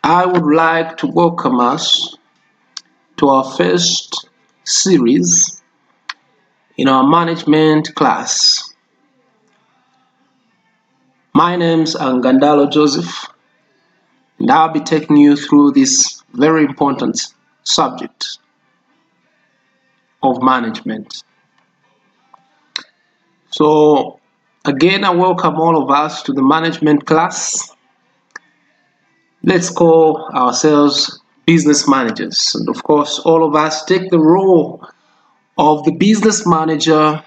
I would like to welcome us to our first series in our management class. My name's Angandalo Joseph, and I'll be taking you through this very important subject of management. So again, I welcome all of us to the management class. Let's call ourselves business managers, and of course all of us take the role of the business manager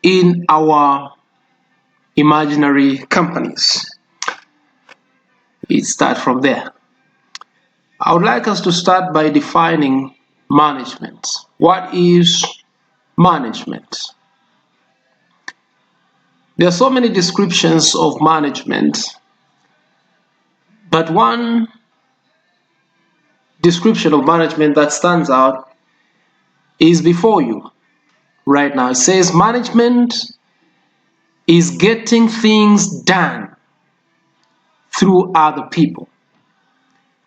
in our imaginary companies. Let's start from there. I would like us to start by defining management. What is management? There are so many descriptions of management, but one description of management that stands out is before you right now. It says management is getting things done through other people.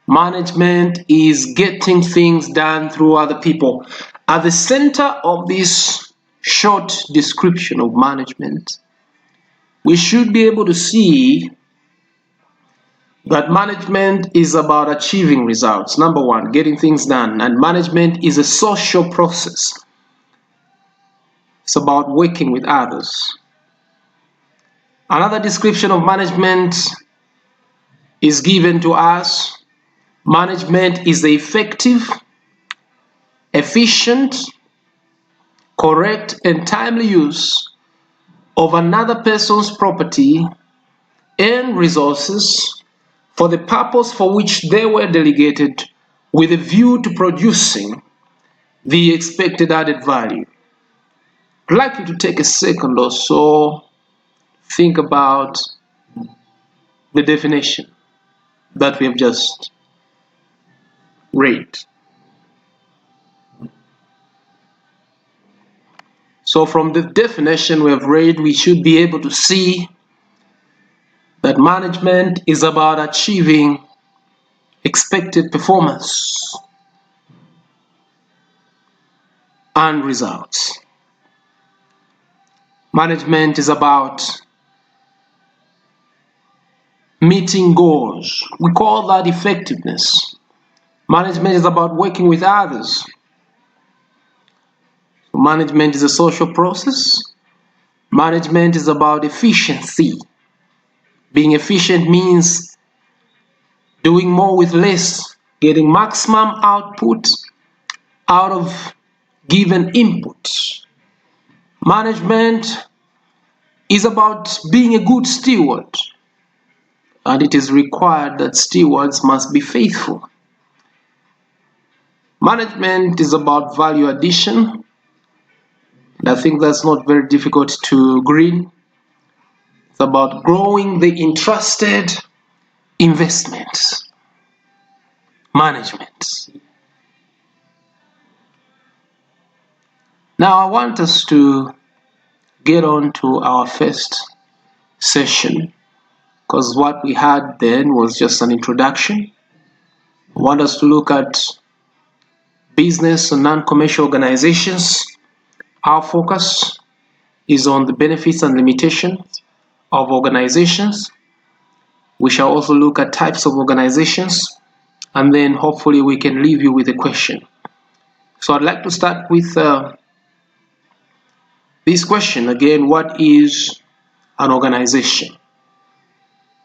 Management is getting things done through other people. At the center of this short description of management, we should be able to see that management is about achieving results. Number one, getting things done. And management is a social process. It's about working with others. Another description of management is given to us. Management is the effective, efficient, correct, and timely use of another person's property and resources for the purpose for which they were delegated, with a view to producing the expected added value. I'd like you to take a second or so, think about the definition that we have just read. So from the definition we have read, we should be able to see that management is about achieving expected performance and results. Management is about meeting goals. We call that effectiveness. Management is about working with others. Management is a social process. Management is about efficiency. Being efficient means doing more with less, getting maximum output out of given input. Management is about being a good steward, and it is required that stewards must be faithful. Management is about value addition, and I think that's not very difficult to green. It's about growing the entrusted investments. Management. Now I want us to get on to our first session, because what we had then was just an introduction. I want us to look at business and non-commercial organizations. Our focus is on the benefits and limitations of organizations. We shall also look at types of organizations, and then hopefully we can leave you with a question. So I'd like to start with this question again. What is an organization?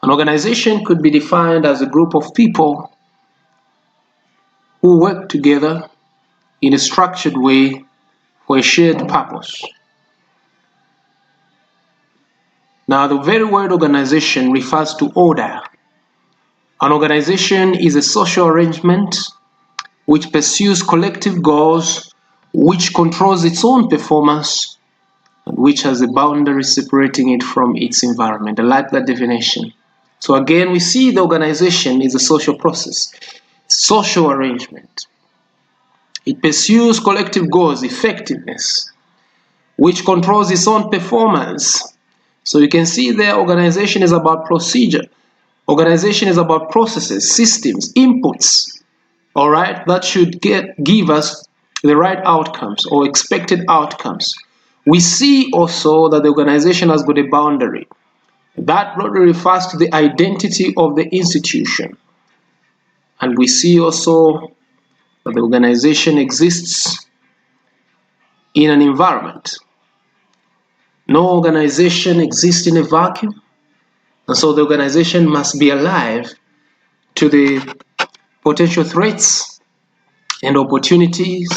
An organization could be defined as a group of people who work together in a structured way for a shared purpose. Now, the very word organization refers to order. An organization is a social arrangement which pursues collective goals, which controls its own performance, and which has a boundary separating it from its environment. I like that definition. So again, we see the organization is a social process, social arrangement. It pursues collective goals, effectiveness, which controls its own performance. So you can see their organization is about procedure. Organization is about processes, systems, inputs, all right, that should give us the right outcomes or expected outcomes. We see also that the organization has got a boundary. That broadly refers to the identity of the institution. And we see also that the organization exists in an environment. No organization exists in a vacuum, and so the organization must be alive to the potential threats and opportunities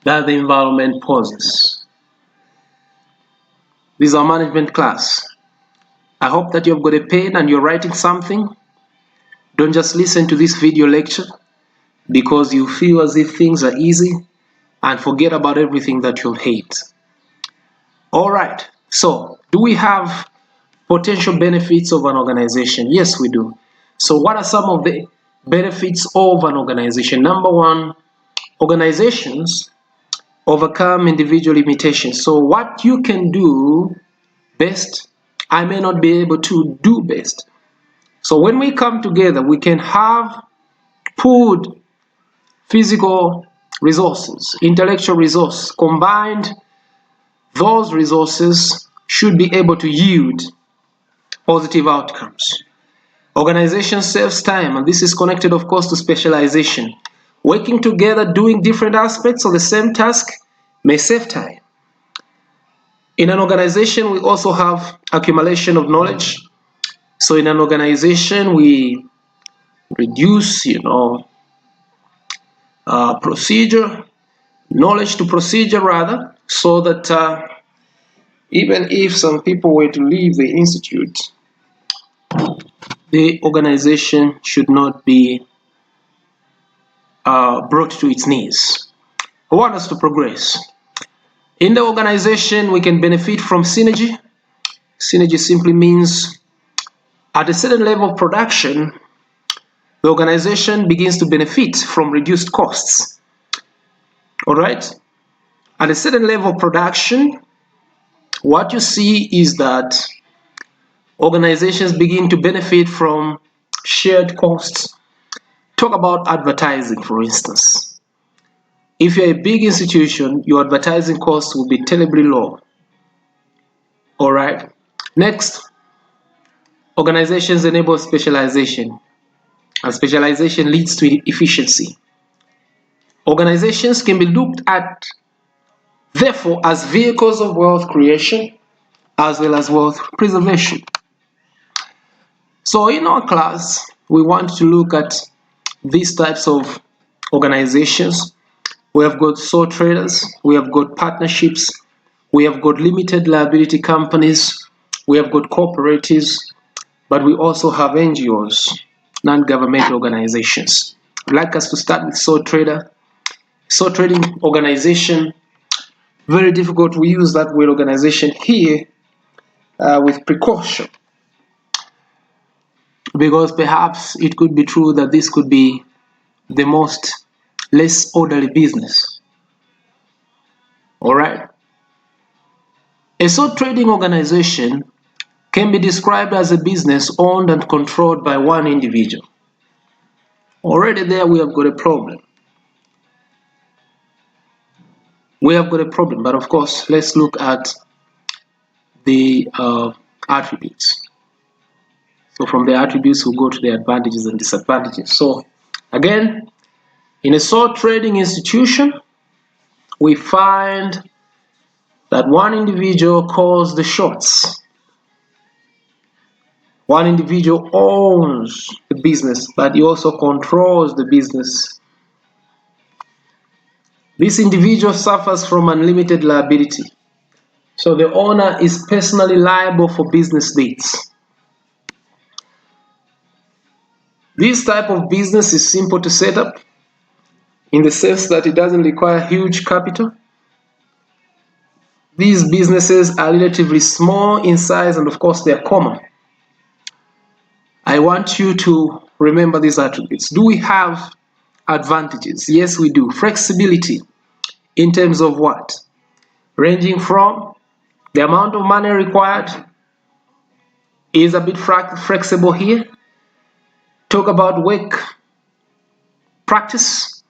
that the environment poses. This is our management class. I hope that you've got a pen and you're writing something. Don't just listen to this video lecture because you feel as if things are easy and forget about everything that you hate. All right, so do we have potential benefits of an organization? Yes, we do. So what are some of the benefits of an organization? Number one, organizations overcome individual limitations. So what you can do best, I may not be able to do best. So when we come together, we can have pooled physical resources, intellectual resources, combined. Those resources should be able to yield positive outcomes. Organization saves time, and this is connected, of course, to specialization. Working together, doing different aspects of the same task may save time. In an organization, we also have accumulation of knowledge. So in an organization, we reduce, knowledge to procedure rather, so that even if some people were to leave the institute, the organization should not be brought to its knees. I want us to progress. In the organization, we can benefit from synergy. Synergy simply means at a certain level of production, the organization begins to benefit from reduced costs. All right? At a certain level of production, what you see is that organizations begin to benefit from shared costs. Talk about advertising, for instance. If you're a big institution, your advertising costs will be terribly low. All right. Next, organizations enable specialization, and specialization leads to efficiency. Organizations can be looked at, therefore, as vehicles of wealth creation as well as wealth preservation. So in our class, we want to look at these types of organizations. We have got sole traders, we have got partnerships, we have got limited liability companies, we have got cooperatives, but we also have NGOs, non-governmental organizations. I'd like us to start with sole trader. Sole trading organization, very difficult to use that word organization here with precaution, because perhaps it could be true that this could be the most less orderly business. All right. A sole trading organization can be described as a business owned and controlled by one individual. Already there we have got a problem. We have got a problem, but of course, let's look at the attributes. So from the attributes, we'll go to the advantages and disadvantages. So again, in a sole trading institution, we find that one individual calls the shots. One individual owns the business, but he also controls the business. This individual suffers from unlimited liability. So the owner is personally liable for business debts. This type of business is simple to set up in the sense that it doesn't require huge capital. These businesses are relatively small in size, and of course they are common. I want you to remember these attributes. Do we have advantages? Yes, we do. Flexibility in terms of what? Ranging from the amount of money required is a bit flexible here. talk about work practice.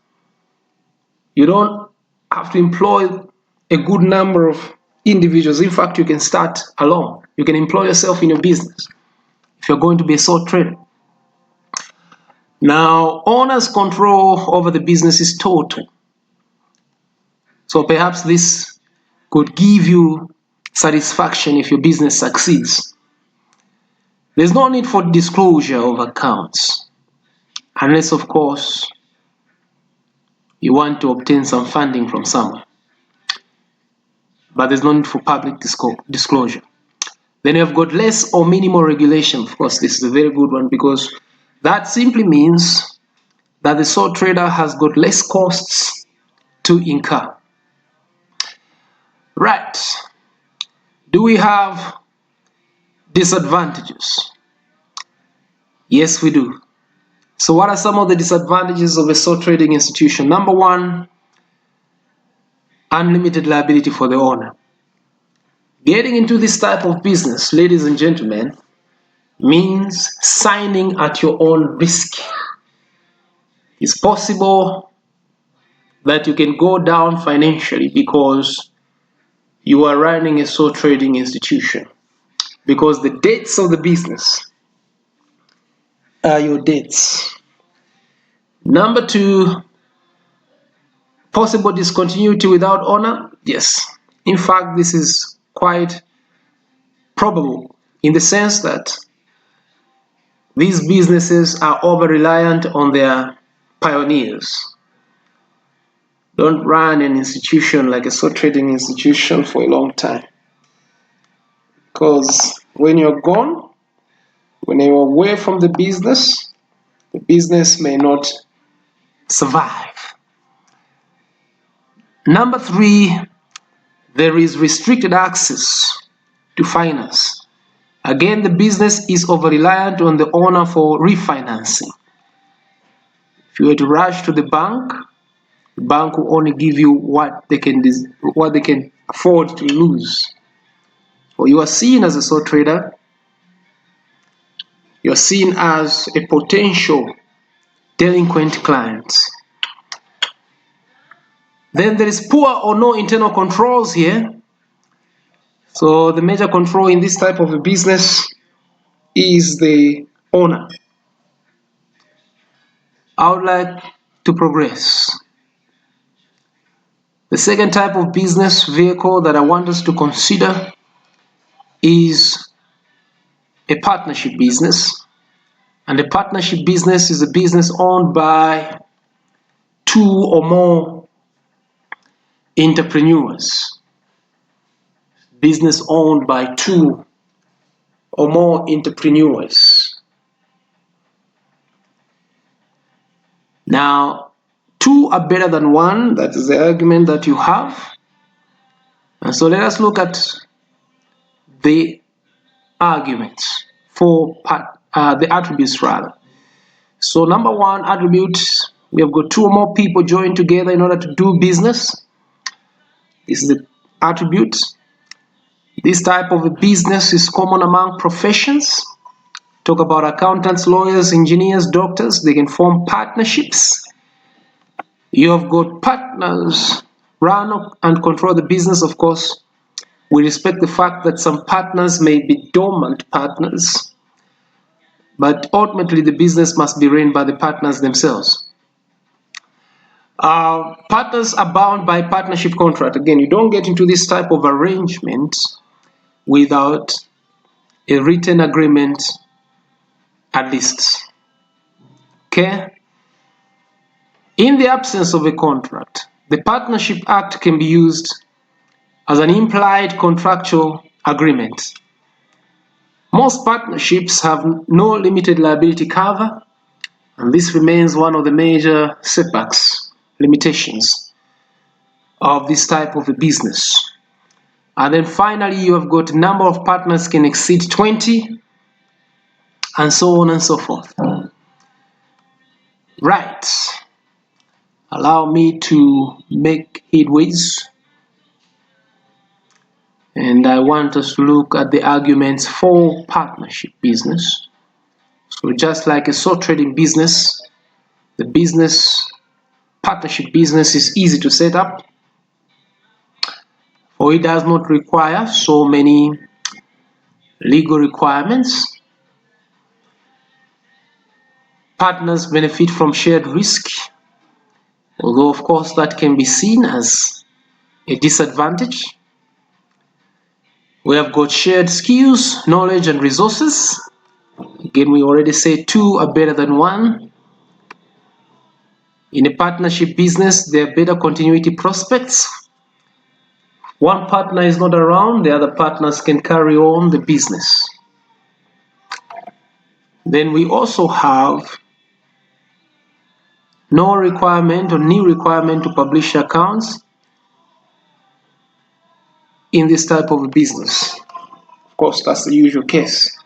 You don't have to employ a good number of individuals. In fact, you can start alone. You can employ yourself in your business if you're going to be a sole trader. Now, owner's control over the business is total. So perhaps this could give you satisfaction if your business succeeds. There's no need for disclosure of accounts, unless, of course, you want to obtain some funding from someone. But there's no need for public disclosure. Then you have got less or minimal regulation. Of course, this is a very good one, because that simply means that the sole trader has got less costs to incur. Right. Do we have disadvantages? Yes, we do. So what are some of the disadvantages of a sole trading institution? Number one, unlimited liability for the owner. Getting into this type of business, ladies and gentlemen, means signing at your own risk. It's possible that you can go down financially because you are running a sole trading institution, because the debts of the business are your debts. Number two, possible discontinuity without owner. Yes, in fact, this is quite probable, in the sense that these businesses are over-reliant on their pioneers. Don't run an institution like a sole trading institution for a long time, because when you're gone, when you're away from the business may not survive. Number three, there is restricted access to finance. Again, the business is over-reliant on the owner for refinancing. If you were to rush to the bank will only give you what they can afford to lose. Or you are seen as a sole trader, you are seen as a potential delinquent client. Then there is poor or no internal controls here. So the major control in this type of a business is the owner. I would like to progress. The second type of business vehicle that I want us to consider is a partnership business. And a partnership business is a business owned by two or more entrepreneurs. Business owned by two or more entrepreneurs. Now, two are better than one. That is the argument that you have. And so let us look at the arguments for the attributes rather. So number one attribute, we have got two or more people joined together in order to do business. This is the attribute. This type of a business is common among professions. Talk about accountants, lawyers, engineers, doctors. They can form partnerships. You have got partners run and control the business. Of course, we respect the fact that some partners may be dormant partners, but ultimately the business must be run by the partners themselves. Partners are bound by partnership contract. Again, you don't get into this type of arrangement without a written agreement at least. Okay? In the absence of a contract, the Partnership Act can be used as an implied contractual agreement. Most partnerships have no limited liability cover, and this remains one of the major setbacks, limitations of this type of a business. And then finally, you have got a number of partners can exceed 20, and so on and so forth. Right. Allow me to make headways. And I want us to look at the arguments for partnership business. So just like a sole trading business, the business partnership business is easy to set up, or it does not require so many legal requirements. Partners benefit from shared risk, although of course that can be seen as a disadvantage. We have got shared skills, knowledge, and resources. Again, we already say two are better than one. In a partnership business, there are better continuity prospects. One partner is not around, the other partners can carry on the business. Then we also have no requirement or new requirement to publish accounts in this type of business. Of course, that's the usual case.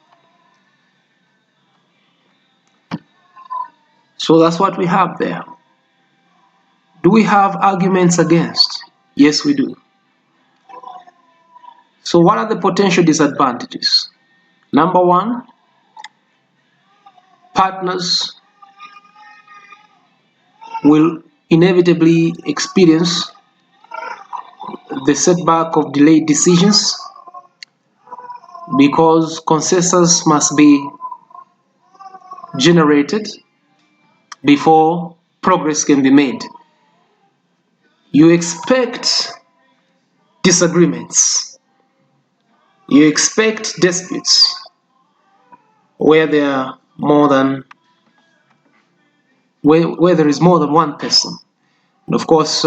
So that's what we have there. Do we have arguments against? Yes, we do. So what are the potential disadvantages? Number one, partners will inevitably experience the setback of delayed decisions because consensus must be generated before progress can be made. You expect disagreements. You expect disputes where there are where there is more than one person. And of course,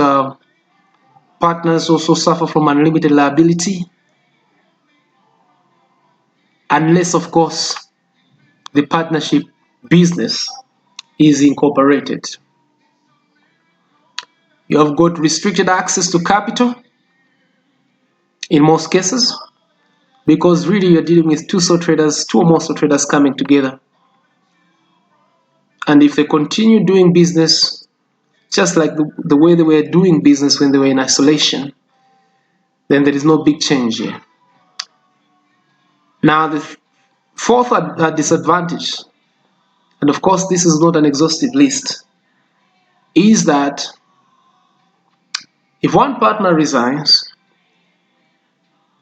partners also suffer from unlimited liability, unless of course the partnership business is incorporated. You have got restricted access to capital in most cases, because really you're dealing with two or more sole traders coming together. And if they continue doing business just like the way they were doing business when they were in isolation, then there is no big change here. Now the fourth disadvantage, and of course this is not an exhaustive list, is that if one partner resigns,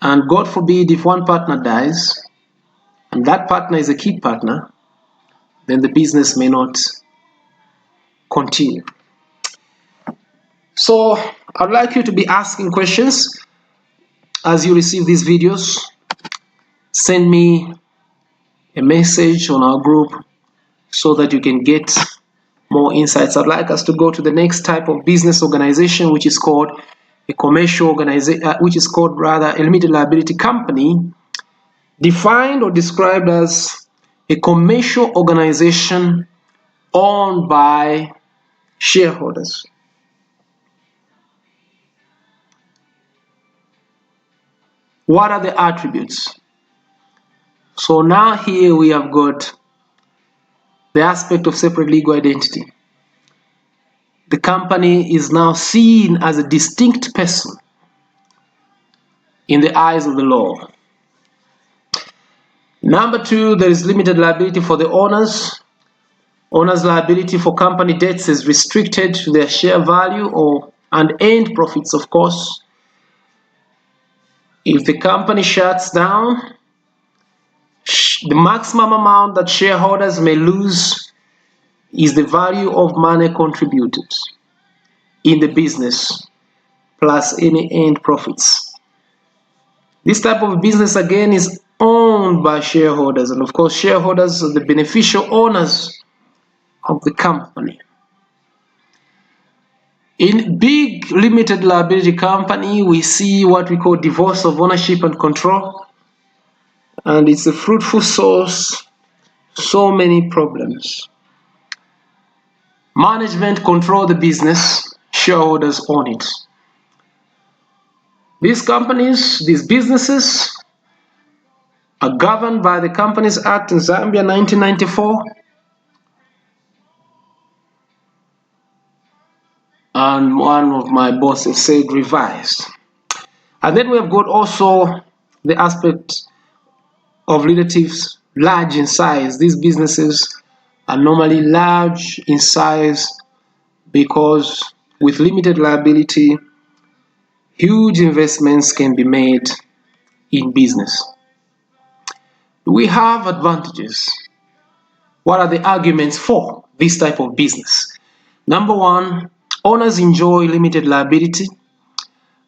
and God forbid if one partner dies, and that partner is a key partner, then the business may not continue. So I'd like you to be asking questions as you receive these videos. Send me a message on our group so that you can get more insights. I'd like us to go to the next type of business organization, which is called a commercial organization, which is called rather a limited liability company, defined or described as a commercial organization owned by shareholders. What are the attributes? So now here we have got the aspect of separate legal identity. The company is now seen as a distinct person in the eyes of the law. Number two, there is limited liability for the owners. Owners' liability for company debts is restricted to their share value and earned profits, of course. If the company shuts down, the maximum amount that shareholders may lose is the value of money contributed in the business plus any earned profits. This type of business again is owned by shareholders, and of course shareholders are the beneficial owners of the company. In big limited liability company, we see what we call divorce of ownership and control, and it's a fruitful source so many problems. Management control the business, shareholders own it. These companies, these businesses are governed by the Companies Act in Zambia 1994, and one of my bosses said revised. And then we have got also the aspect of legislative large in size. These businesses are normally large in size because with limited liability, huge investments can be made in business. We have advantages. What are the arguments for this type of business? Number one, owners enjoy limited liability.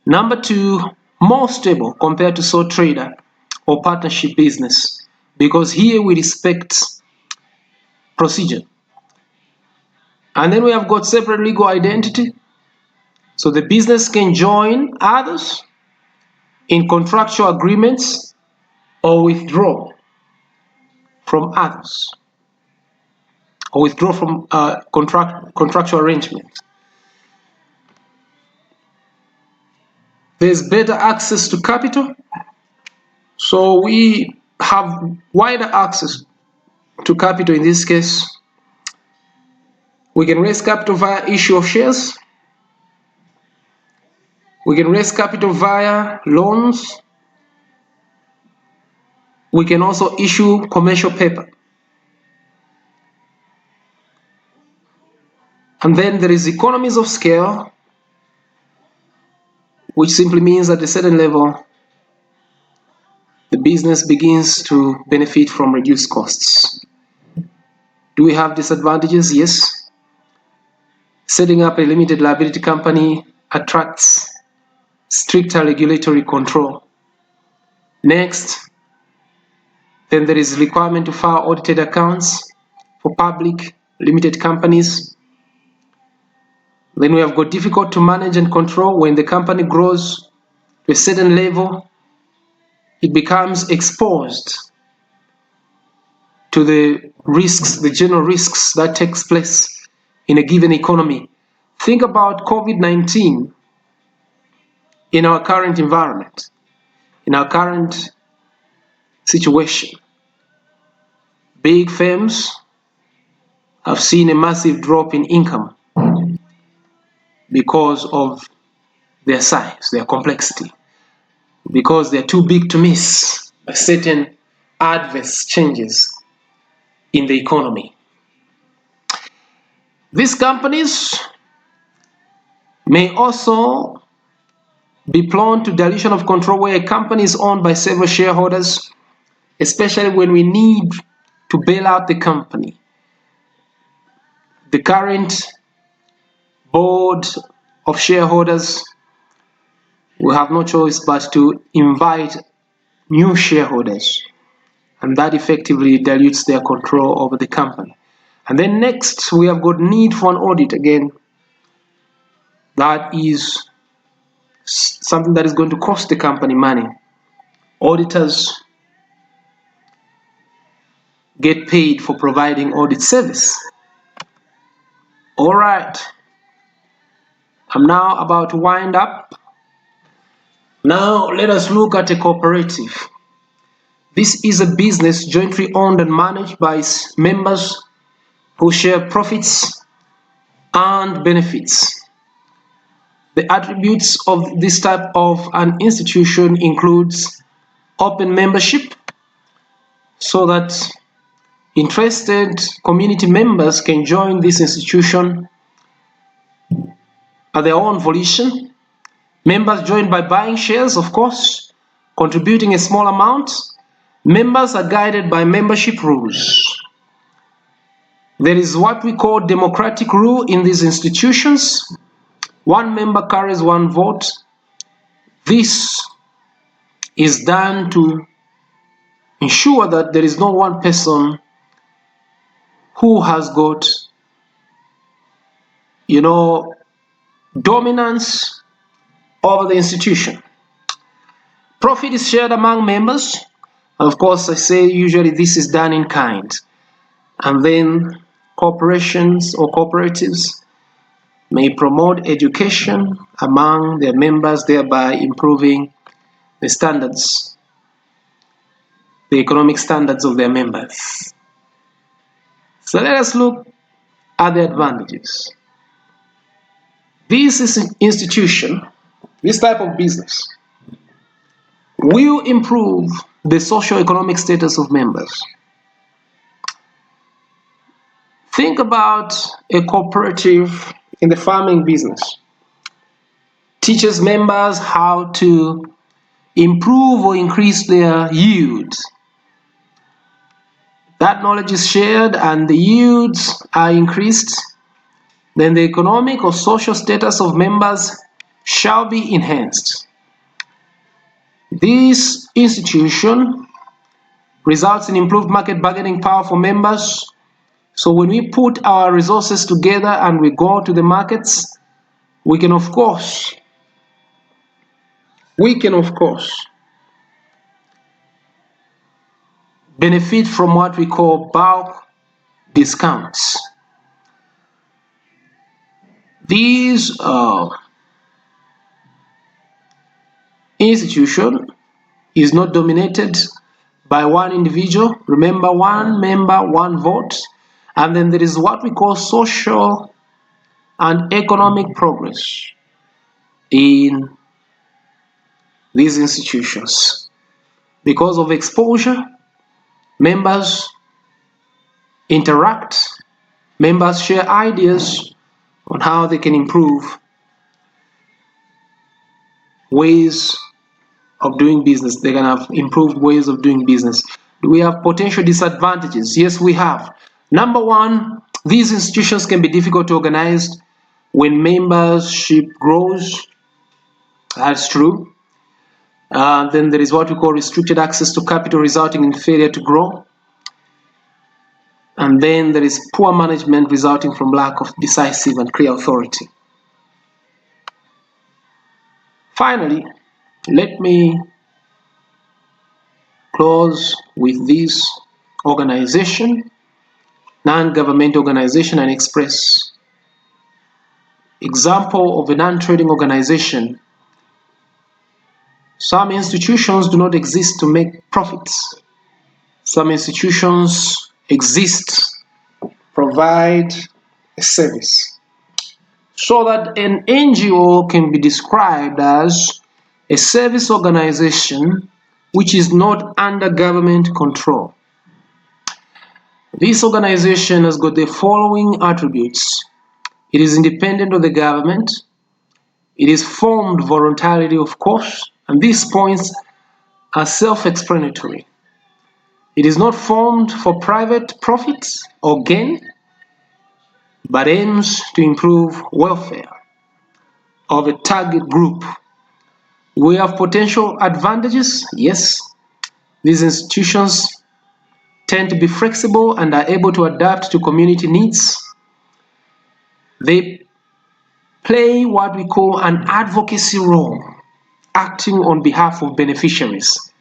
Number two, more stable compared to sole trader or partnership business, because here we respect procedure. And then we have got separate legal identity, so the business can join others in contractual agreements or withdraw from others, or withdraw from contractual arrangements. There's better access to capital, so we have wider access to capital. In this case, we can raise capital via issue of shares, we can raise capital via loans, we can also issue commercial paper. And then there is economies of scale, which simply means at a certain level, the business begins to benefit from reduced costs. Do we have disadvantages? Yes. Setting up a limited liability company attracts stricter regulatory control. Next, then there is requirement to file audited accounts for public limited companies. Then we have got difficult to manage and control. When the company grows to a certain level, it becomes exposed to the risks, the general risks that takes place in a given economy. Think about COVID-19 in our current environment, in our current situation. Big firms have seen a massive drop in income because of their size, their complexity, because they're too big to miss by certain adverse changes in the economy. These companies may also be prone to dilution of control, where a company is owned by several shareholders, especially when we need to bail out the company. The current board of shareholders will have no choice but to invite new shareholders, and that effectively dilutes their control over the company. And then next, we have got need for an audit again. That is something that is going to cost the company money. Auditors get paid for providing audit service. All right, I'm now about to wind up. Now let us look at a cooperative. This is a business jointly owned and managed by its members who share profits and benefits. The attributes of this type of an institution includes open membership, so that interested community members can join this institution at their own volition. Members join by buying shares, of course, contributing a small amount. Members are guided by membership rules. There is what we call democratic rule in these institutions. One member carries one vote. This is done to ensure that there is no one person who has got, dominance over the institution. Profit is shared among members. Of course, I say usually this is done in kind. And then corporations or cooperatives may promote education among their members, thereby improving the standards, the economic standards of their members. So let us look at the advantages. This institution, this type of business, will improve the socio-economic status of members. Think about a cooperative in the farming business. Teaches members how to improve or increase their yields. That knowledge is shared and the yields are increased, then the economic or social status of members shall be enhanced. This institution results in improved market bargaining power for members. So when we put our resources together and we go to the markets, we can of course benefit from what we call bulk discounts. These institution is not dominated by one individual. Remember, one member, one vote. And then there is what we call social and economic progress in these institutions. Because of exposure, members interact, members share ideas on how they can improve ways of doing business. They can have improved ways of doing business. Do we have potential disadvantages? Yes, we have. Number one, these institutions can be difficult to organize when membership grows. That's true. Then there is what we call restricted access to capital, resulting in failure to grow. And then there is poor management resulting from lack of decisive and clear authority. Finally, let me close with this organization, non-governmental organization, and express example of a non-trading organization. Some institutions do not exist to make profits. Some institutions exist to provide a service. So that an NGO can be described as a service organization which is not under government control. This organization has got the following attributes. It is independent of the government. It is formed voluntarily, of course, and these points are self-explanatory. It is not formed for private profits or gain, but aims to improve welfare of a target group. We have potential advantages, yes. These institutions tend to be flexible and are able to adapt to community needs. They play what we call an advocacy role, acting on behalf of beneficiaries,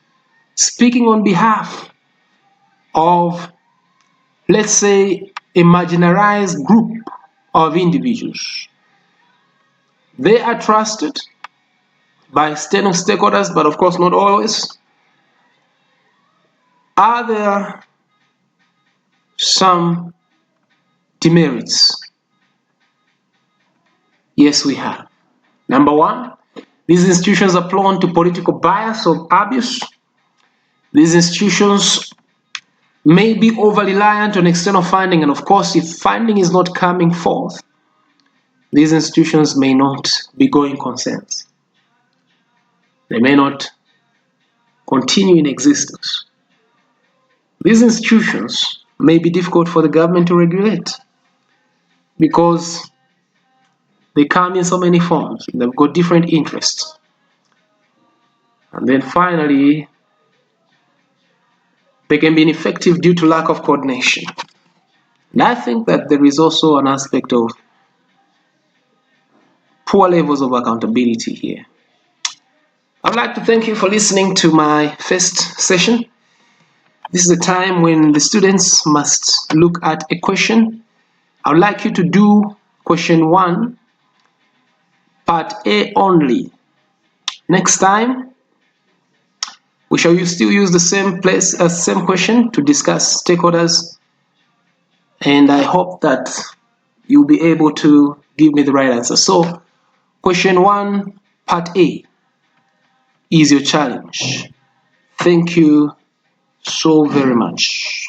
speaking on behalf of, let's say, a marginalized group of individuals. They are trusted by external stakeholders, but of course not always. Are there some demerits? Yes, we have. Number one, these institutions are prone to political bias or abuse. These institutions may be over-reliant on external funding, and of course, if funding is not coming forth, these institutions may not be going concerns. They may not continue in existence. These institutions may be difficult for the government to regulate because they come in so many forms. They've got different interests. And then finally, they can be ineffective due to lack of coordination. And I think that there is also an aspect of poor levels of accountability here. I'd like to thank you for listening to my first session. This is a time when the students must look at a question. I would like you to do question 1, part A only. Next time, we shall still use the same question to discuss stakeholders, and I hope that you'll be able to give me the right answer. So, question 1, part A is your challenge. Thank you so very much.